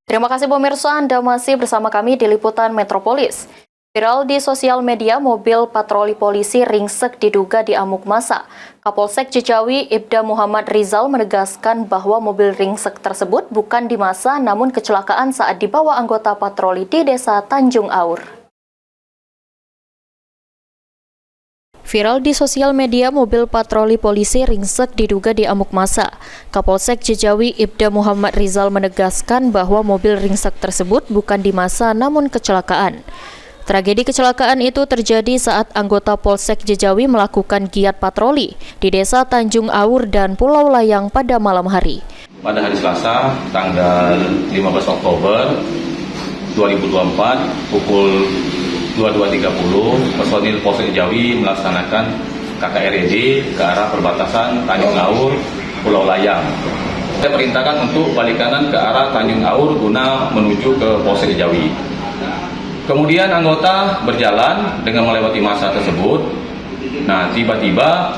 Terima kasih pemirsa, Anda masih bersama kami di Liputan Metropolis. Viral di sosial media, mobil patroli polisi ringsek diduga diamuk massa. Kapolsek Cicawi, Ibda Muhammad Rizal menegaskan bahwa mobil ringsek tersebut bukan di massa namun kecelakaan saat dibawa anggota patroli di Desa Tanjung Aur. Viral di sosial media, mobil patroli polisi ringsek diduga diamuk massa. Kapolsek Cicawi, Ibda Muhammad Rizal menegaskan bahwa mobil ringsek tersebut bukan di massa namun kecelakaan. Tragedi kecelakaan itu terjadi saat anggota Polsek Cicawi melakukan giat patroli di Desa Tanjung Aur dan Pulau Layang pada malam hari. Pada hari Selasa, tanggal 15 Oktober 2024, pukul 22.30, personil Polsek Cicawi melaksanakan KKRED ke arah perbatasan Tanjung Aur, Pulau Layang. Saya perintahkan untuk balik kanan ke arah Tanjung Aur guna menuju ke Polsek Cicawi. Kemudian anggota berjalan dengan melewati massa tersebut. Nah, tiba-tiba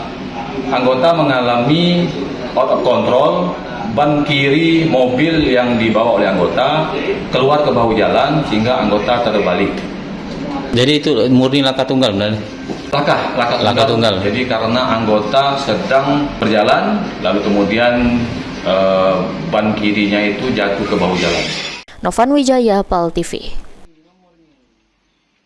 anggota mengalami out of control, ban kiri mobil yang dibawa oleh anggota keluar ke bahu jalan sehingga anggota terbalik. Jadi itu murni laka tunggal benar? Laka tunggal. Jadi karena anggota sedang berjalan, lalu kemudian ban kirinya itu jatuh ke bahu jalan. Novan Wijaya, PAL TV.